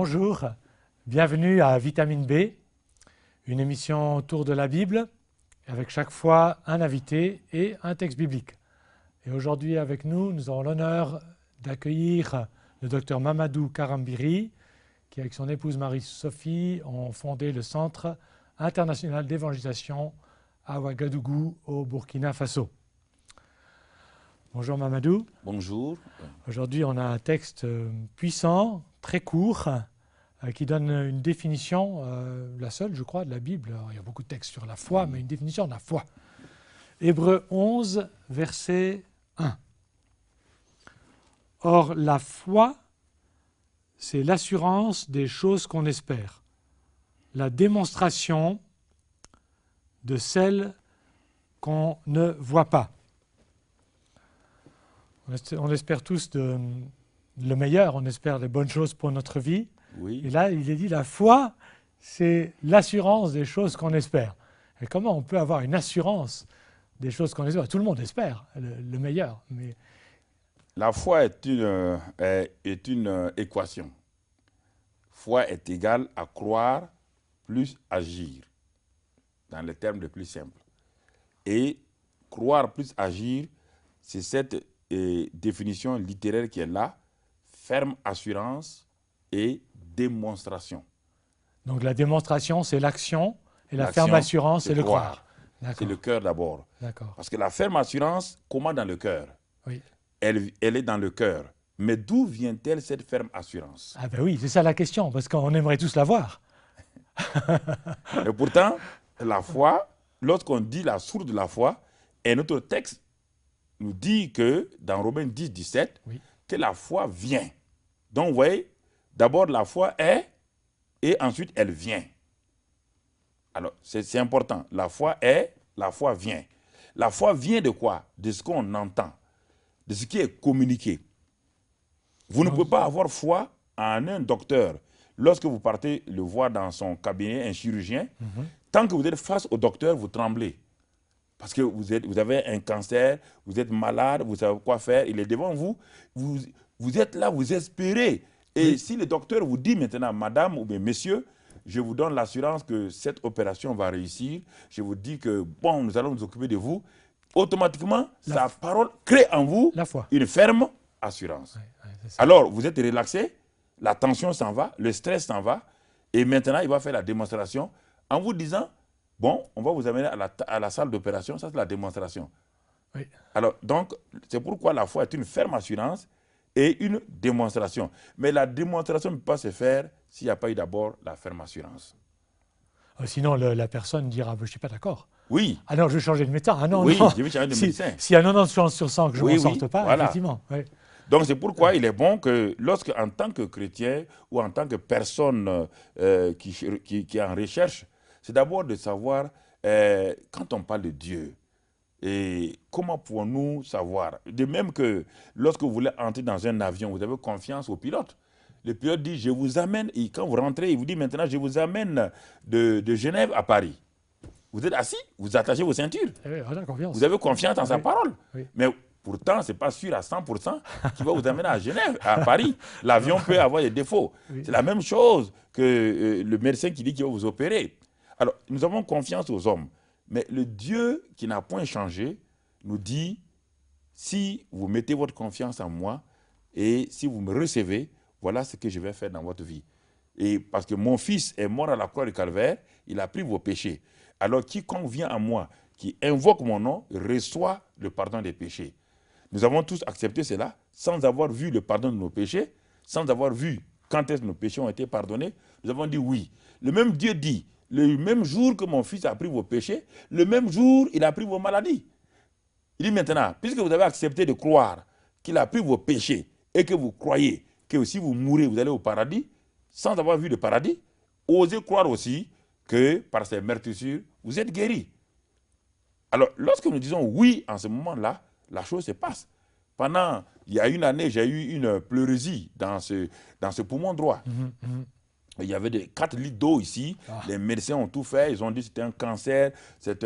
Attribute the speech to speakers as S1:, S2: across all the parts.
S1: Bonjour, bienvenue à Vitamine B, une émission autour de la Bible, avec chaque fois un invité et un texte biblique. Et aujourd'hui avec nous, nous avons l'honneur d'accueillir le docteur Mamadou Karambiri, qui avec son épouse Marie-Sophie ont fondé le Centre international d'évangélisation à Ouagadougou au Burkina Faso. Bonjour Mamadou.
S2: Bonjour.
S1: Aujourd'hui, on a un texte puissant, très court, qui donne une définition, la seule, je crois, de la Bible. Alors, il y a beaucoup de textes sur la foi, mais une définition de la foi. Hébreux 11, verset 1. Or, la foi, c'est l'assurance des choses qu'on espère, la démonstration de celles qu'on ne voit pas. On espère tous le meilleur, on espère les bonnes choses pour notre vie.
S2: Oui.
S1: Et là, il est dit, la foi, c'est l'assurance des choses qu'on espère. Et comment on peut avoir une assurance des choses qu'on espère? Tout le monde espère le meilleur. Mais...
S2: La foi est une équation. Foi est égale à croire plus agir, dans les termes les plus simples. Et croire plus agir, c'est cette définition littéraire qui est là, ferme assurance et démonstration.
S1: Donc la démonstration, c'est l'action, et la ferme assurance, c'est le croire.
S2: C'est le cœur d'abord. Parce que la ferme assurance, comment dans le cœur?
S1: Oui.
S2: Elle est dans le cœur. Mais d'où vient-elle cette ferme assurance?
S1: Ah ben oui, c'est ça la question, parce qu'on aimerait tous l'avoir.
S2: Et pourtant, la foi, lorsqu'on dit la source de la foi, et notre texte nous dit que, dans Romains 10, 17,
S1: oui,
S2: que la foi vient. Donc, vous voyez, d'abord la foi est, et ensuite elle vient. Alors, c'est important. La foi est, la foi vient. La foi vient de quoi? De ce qu'on entend, de ce qui est communiqué. Vous ne pouvez pas avoir foi en un docteur. Lorsque vous partez le voir dans son cabinet, un chirurgien, tant que vous êtes face au docteur, vous tremblez. Parce que vous avez un cancer, vous êtes malade, vous savez quoi faire, il est devant vous. Vous êtes là, vous espérez. Et oui, si le docteur vous dit maintenant, madame ou bien monsieur, je vous donne l'assurance que cette opération va réussir, je vous dis que, bon, nous allons nous occuper de vous, automatiquement, sa parole crée en vous une ferme assurance.
S1: Oui,
S2: alors, vous êtes relaxé, la tension s'en va, le stress s'en va, et maintenant, il va faire la démonstration en vous disant, bon, on va vous amener à la salle d'opération, ça c'est la démonstration.
S1: Oui.
S2: Alors, donc, c'est pourquoi la foi est une ferme assurance et une démonstration. Mais la démonstration ne peut pas se faire s'il n'y a pas eu d'abord la ferme assurance.
S1: Sinon, la personne dira, je ne suis pas d'accord.
S2: Oui.
S1: Ah non, je vais changer de médecin. Ah non,
S2: oui,
S1: non.
S2: je vais changer de médecin.
S1: S'il y a 90 chances sur 100 que je ne m'en sorte pas,
S2: voilà.
S1: effectivement. Oui.
S2: Donc, c'est pourquoi il est bon que lorsque, en tant que chrétien ou en tant que personne qui est en recherche, c'est d'abord de savoir, quand on parle de Dieu, et comment pouvons-nous savoir? De même que lorsque vous voulez entrer dans un avion, vous avez confiance au pilote. Le pilote dit, je vous amène, et quand vous rentrez, il vous dit maintenant, je vous amène de Genève à Paris. Vous êtes assis, vous attachez vos ceintures. Vous avez confiance en sa parole.
S1: Oui.
S2: Mais pourtant, ce n'est pas sûr à 100% qu'il va vous amener à Genève, à Paris. L'avion peut avoir des défauts. Oui. C'est la même chose que le médecin qui dit qu'il va vous opérer. Alors, nous avons confiance aux hommes. Mais le Dieu qui n'a point changé nous dit, si vous mettez votre confiance en moi et si vous me recevez, voilà ce que je vais faire dans votre vie. Et parce que mon fils est mort à la croix du calvaire, il a pris vos péchés. Alors quiconque vient à moi, qui invoque mon nom, reçoit le pardon des péchés. Nous avons tous accepté cela sans avoir vu le pardon de nos péchés, sans avoir vu quand est-ce que nos péchés ont été pardonnés. Nous avons dit oui. Le même Dieu dit, le même jour que mon fils a pris vos péchés, le même jour, il a pris vos maladies. Il dit maintenant, puisque vous avez accepté de croire qu'il a pris vos péchés et que vous croyez que si vous mourrez, vous allez au paradis, sans avoir vu le paradis, osez croire aussi que par ces meurtrissures, vous êtes guéris. Alors, lorsque nous disons oui en ce moment-là, la chose se passe. Pendant, il y a une année, j'ai eu une pleurésie dans ce poumon droit. Il y avait 4 litres d'eau ici. Les médecins ont tout fait. Ils ont dit que c'était un cancer, c'est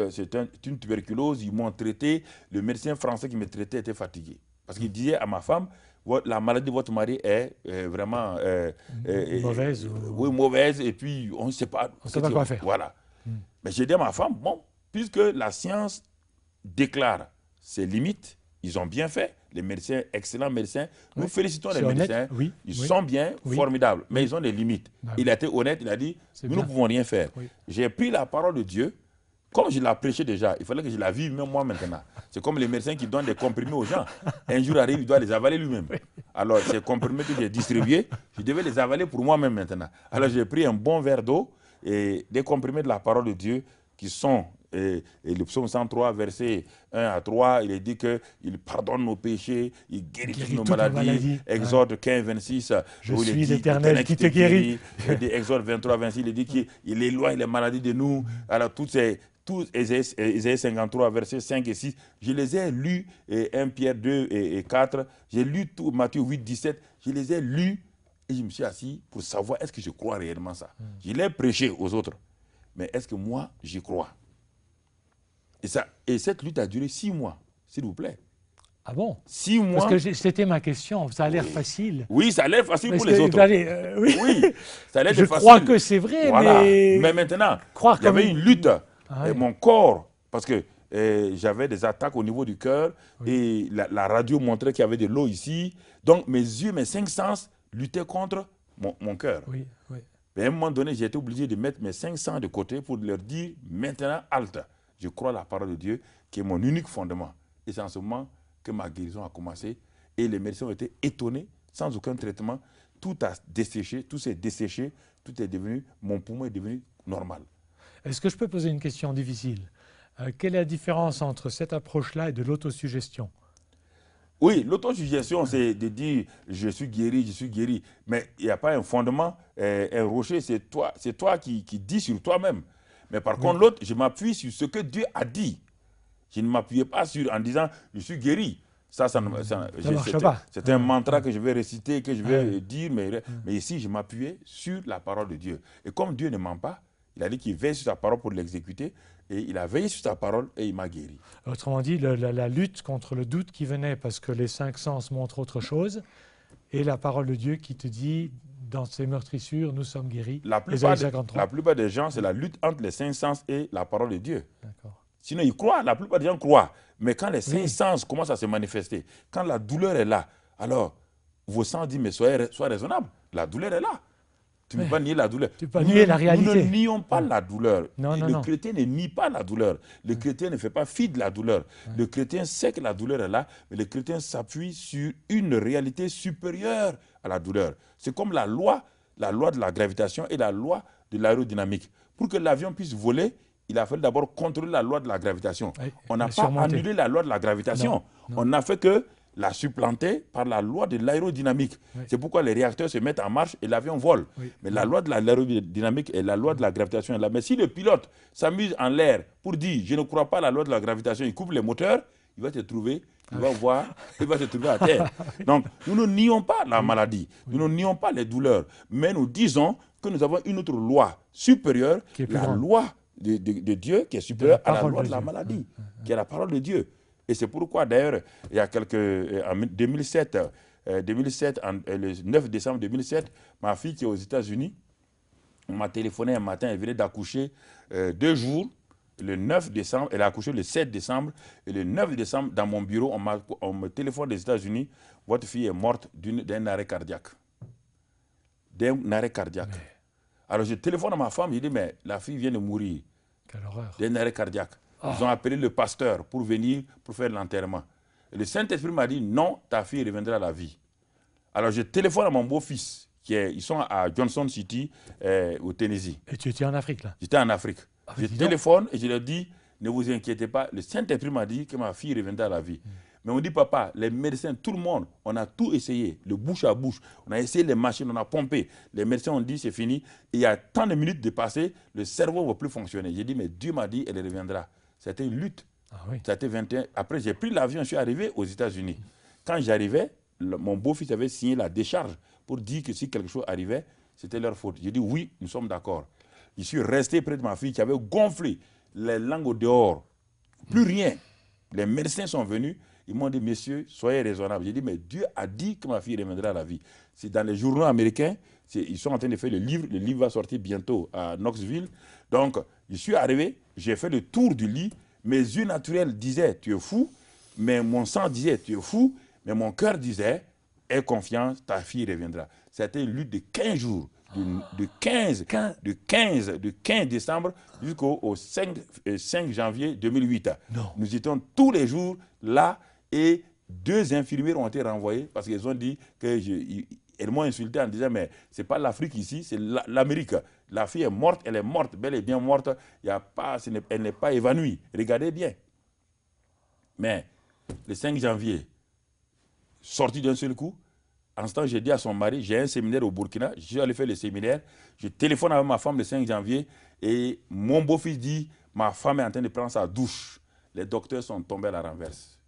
S2: une tuberculose. Ils m'ont traité. Le médecin français qui me traitait était fatigué. Parce qu'il disait à ma femme, la maladie de votre mari est vraiment
S1: mauvaise.
S2: Oui, mauvaise, et puis on ne sait pas.
S1: On ne sait pas quoi faire.
S2: Voilà. Mais j'ai dit à ma femme, bon, puisque la science déclare ses limites, ils ont bien fait. Les médecins, excellents médecins. Nous félicitons les médecins.
S1: Oui,
S2: ils sont bien, formidables, mais ils ont des limites. Il a été honnête, il a dit, nous ne pouvons rien faire. J'ai pris la parole de Dieu. Comme je l'ai prêché déjà, il fallait que je la vive même moi maintenant. C'est comme les médecins qui donnent des comprimés aux gens. Un jour arrive, il doit les avaler lui-même. Alors, ces comprimés que j'ai distribués, je devais les avaler pour moi-même maintenant. Alors, j'ai pris un bon verre d'eau et des comprimés de la parole de Dieu qui sont, et le psaume 103, versets 1 à 3, il est dit qu'il pardonne nos péchés, il guérit toutes nos maladies. Exode 15, 26,
S1: je suis l'Éternel qui te guérit.
S2: Exode 23, 26, il dit qu'il éloigne les maladies de nous. Alors, tous Ésaïe 53, versets 5 et 6, je les ai lus, 1 Pierre 2 et 4, j'ai lu tout, Matthieu 8, 17, je les ai lus et je me suis assis pour savoir est-ce que je crois réellement ça. Je l'ai prêché aux autres, mais est-ce que moi, j'y crois? Et cette lutte a duré 6 mois, s'il vous plaît.
S1: Ah bon?
S2: 6 mois.
S1: Parce que c'était ma question, ça a l'air facile.
S2: Oui, ça a l'air facile pour les autres.
S1: Oui,
S2: ça a l'air
S1: je
S2: facile.
S1: crois que c'est vrai,
S2: voilà. Mais maintenant, il y avait une lutte. Et mon corps, parce que j'avais des attaques au niveau du cœur et la radio montrait qu'il y avait de l'eau ici. Donc mes yeux, mes 5 sens luttaient contre mon cœur. Et à un moment donné, j'ai été obligé de mettre mes 5 sens de côté pour leur dire maintenant, halte. Je crois la parole de Dieu qui est mon unique fondement. Et c'est en ce moment que ma guérison a commencé. Et les médecins ont été étonnés, sans aucun traitement. Tout a desséché, tout s'est desséché, tout est devenu, mon poumon est devenu normal.
S1: Est-ce que je peux poser une question difficile? Quelle est la différence entre cette approche-là et de l'autosuggestion?
S2: Oui, l'autosuggestion, c'est de dire je suis guéri, mais il n'y a pas un fondement, un rocher, c'est toi qui dis sur toi-même. Mais par contre, l'autre, je m'appuie sur ce que Dieu a dit. Je ne m'appuyais pas en disant je suis guéri. Ça marche pas. C'est un mantra que je vais réciter, que je vais dire, mais ici, je m'appuyais sur la parole de Dieu. Et comme Dieu ne ment pas, il a dit qu'il veille sur sa parole pour l'exécuter, et il a veillé sur sa parole et il m'a guéri.
S1: Autrement dit, la lutte contre le doute qui venait parce que les 5 sens montrent autre chose, et la parole de Dieu qui te dit, dans ces meurtrissures, nous sommes guéris.
S2: La plupart des gens, c'est la lutte entre les 5 sens et la parole de Dieu. Sinon, ils croient, la plupart des gens croient. Mais quand les 5 sens commencent à se manifester, quand la douleur est là, alors vos sens disent, mais soyez raisonnable, la douleur est là. Tu ne peux pas nier la douleur.
S1: Tu peux pas nier la réalité.
S2: Nous ne nions pas la douleur.
S1: Le
S2: chrétien ne nie pas la douleur. Le chrétien ne fait pas fi de la douleur. Le chrétien sait que la douleur est là, mais le chrétien s'appuie sur une réalité supérieure à la douleur. C'est comme la loi de la gravitation et la loi de l'aérodynamique. Pour que l'avion puisse voler, il a fallu d'abord contrôler la loi de la gravitation. On n'a pas annulé la loi de la gravitation. On n'a fait que la supplanter par la loi de l'aérodynamique. C'est pourquoi les réacteurs se mettent en marche et l'avion vole. Mais la loi de l'aérodynamique et la loi de la gravitation est là. Mais si le pilote s'amuse en l'air pour dire « je ne crois pas à la loi de la gravitation », il coupe les moteurs, il va se trouver, il va se trouver à terre. Donc, nous ne nions pas la maladie, nous ne nions pas les douleurs, mais nous disons que nous avons une autre loi supérieure, la loi de Dieu qui est supérieure à la loi de la maladie, qui est la parole de Dieu. Et c'est pourquoi, d'ailleurs, il y a en 2007, le 9 décembre 2007, ma fille qui est aux États-Unis m'a téléphoné un matin, elle venait d'accoucher 2 jours, le 9 décembre, elle a accouché le 7 décembre, et le 9 décembre, dans mon bureau, on me téléphone des États-Unis, votre fille est morte d'un arrêt cardiaque. D'un arrêt cardiaque. Alors je téléphone à ma femme, je dis, mais la fille vient de mourir.
S1: Quelle horreur.
S2: D'un arrêt cardiaque. Ils ont appelé le pasteur pour venir pour faire l'enterrement. Le Saint-Esprit m'a dit, non, ta fille reviendra à la vie. Alors je téléphone à mon beau-fils, ils sont à Johnson City, au Tennessee.
S1: Et tu étais en Afrique là?
S2: J'étais en Afrique. Je téléphone et je leur dis, ne vous inquiétez pas, le Saint-Esprit m'a dit que ma fille reviendra à la vie. Mais on dit, papa, les médecins, tout le monde, on a tout essayé, le bouche à bouche. On a essayé les machines, on a pompé. Les médecins ont dit, c'est fini. Et il y a tant de minutes de passer, le cerveau ne va plus fonctionner. J'ai dit, mais Dieu m'a dit, elle reviendra. C'était une lutte. Ça a été 21. Après, j'ai pris l'avion, je suis arrivé aux États-Unis. Quand j'arrivais, mon beau-fils avait signé la décharge pour dire que si quelque chose arrivait, c'était leur faute. J'ai dit, oui, nous sommes d'accord. Je suis resté près de ma fille qui avait gonflé les langues au dehors. Plus rien. Les médecins sont venus. Ils m'ont dit, messieurs, soyez raisonnables. J'ai dit, mais Dieu a dit que ma fille reviendra à la vie. C'est dans les journaux américains, ils sont en train de faire le livre va sortir bientôt à Knoxville. Donc, je suis arrivé, j'ai fait le tour du lit, mes yeux naturels disaient, tu es fou, mais mon sang disait, tu es fou, mais mon cœur disait, aie confiance, ta fille reviendra. C'était une lutte de 15 jours. De 15 décembre jusqu'au 5 janvier 2008.
S1: Non.
S2: Nous étions tous les jours là et 2 infirmières ont été renvoyées parce qu'ils ont dit que elles m'ont insulté en disant mais c'est pas l'Afrique ici, c'est l'Amérique. La fille est morte, elle est morte, bel et bien morte. Il y a pas, elle n'est pas évanouie. Regardez bien. Mais le 5 janvier, sorti d'un seul coup. En ce temps, j'ai dit à son mari, j'ai un séminaire au Burkina, je suis allé faire le séminaire, je téléphone avec ma femme le 5 janvier et mon beau-fils dit, ma femme est en train de prendre sa douche. Les docteurs sont tombés à la renverse.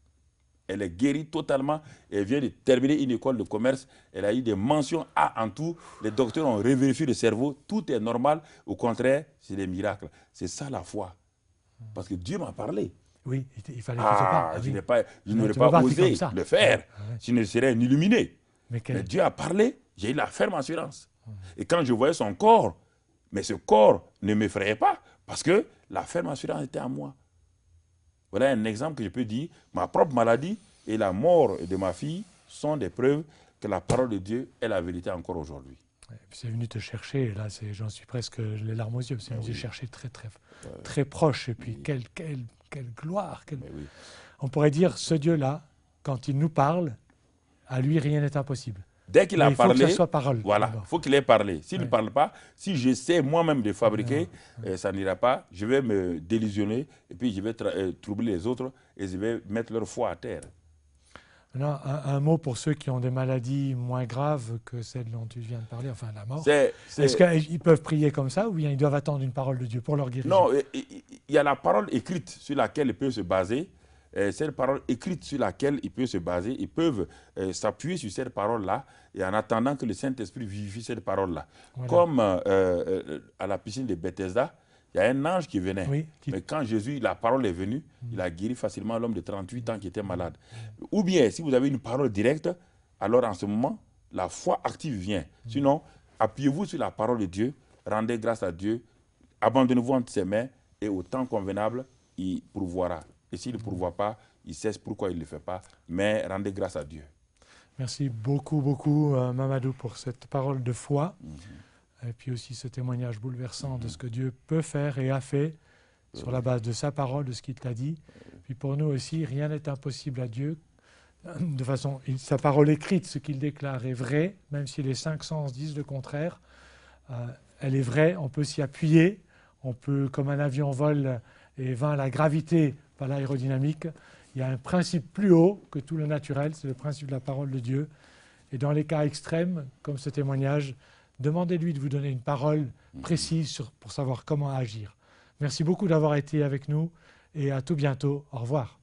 S2: Elle est guérie totalement, elle vient de terminer une école de commerce, elle a eu des mentions A en tout, les docteurs ont revérifié le cerveau, tout est normal, au contraire, c'est des miracles. C'est ça la foi. Parce que Dieu m'a parlé.
S1: Oui, il fallait que je parle.
S2: Je n'aurais pas osé le faire, je ne serais un illuminé. Mais Dieu a parlé, j'ai eu la ferme assurance. Et quand je voyais son corps, mais ce corps ne m'effrayait pas parce que la ferme assurance était à moi. Voilà un exemple que je peux dire. Ma propre maladie et la mort de ma fille sont des preuves que la parole de Dieu est la vérité encore aujourd'hui.
S1: C'est venu te chercher, là j'en suis presque les larmes aux yeux, c'est venu te chercher très proche. Et puis quelle gloire. On pourrait dire, ce Dieu-là, quand il nous parle, à lui, rien n'est impossible.
S2: Dès qu'il a parlé,
S1: il faut que ça soit parole.
S2: Voilà, il faut qu'il ait parlé. S'il ne parle pas, si j'essaie moi-même de fabriquer, ça n'ira pas. Je vais me délusionner et puis je vais troubler les autres et je vais mettre leur foi à terre.
S1: Maintenant, un mot pour ceux qui ont des maladies moins graves que celles dont tu viens de parler, enfin la mort. Est-ce qu'ils peuvent prier comme ça ou bien ils doivent attendre une parole de Dieu pour leur guérison?
S2: Non, il y a la parole écrite sur laquelle ils peuvent se baser. Cette parole écrite sur laquelle ils peuvent se baser, ils peuvent s'appuyer sur cette parole-là et en attendant que le Saint-Esprit vivifie cette parole-là. Voilà. Comme à la piscine de Bethesda, il y a un ange qui venait. Oui, mais quand Jésus, la parole est venue, il a guéri facilement l'homme de 38 ans qui était malade. Ou bien, si vous avez une parole directe, alors en ce moment, la foi active vient. Sinon, appuyez-vous sur la parole de Dieu, rendez grâce à Dieu, abandonnez-vous entre ses mains et au temps convenable, il pourvoira. Et s'il ne pourvoit pas, il sait pourquoi il ne le fait pas, mais rendez grâce à Dieu.
S1: Merci beaucoup, Mamadou, pour cette parole de foi, et puis aussi ce témoignage bouleversant de ce que Dieu peut faire et a fait sur la base de sa parole, de ce qu'il t'a dit. Puis pour nous aussi, rien n'est impossible à Dieu. De façon, sa parole écrite, ce qu'il déclare est vrai, même si les 5 sens disent le contraire. Elle est vraie, on peut s'y appuyer, on peut, comme un avion vole et vainc la gravité par l'aérodynamique, il y a un principe plus haut que tout le naturel, c'est le principe de la parole de Dieu. Et dans les cas extrêmes, comme ce témoignage, demandez-lui de vous donner une parole précise pour savoir comment agir. Merci beaucoup d'avoir été avec nous et à tout bientôt. Au revoir.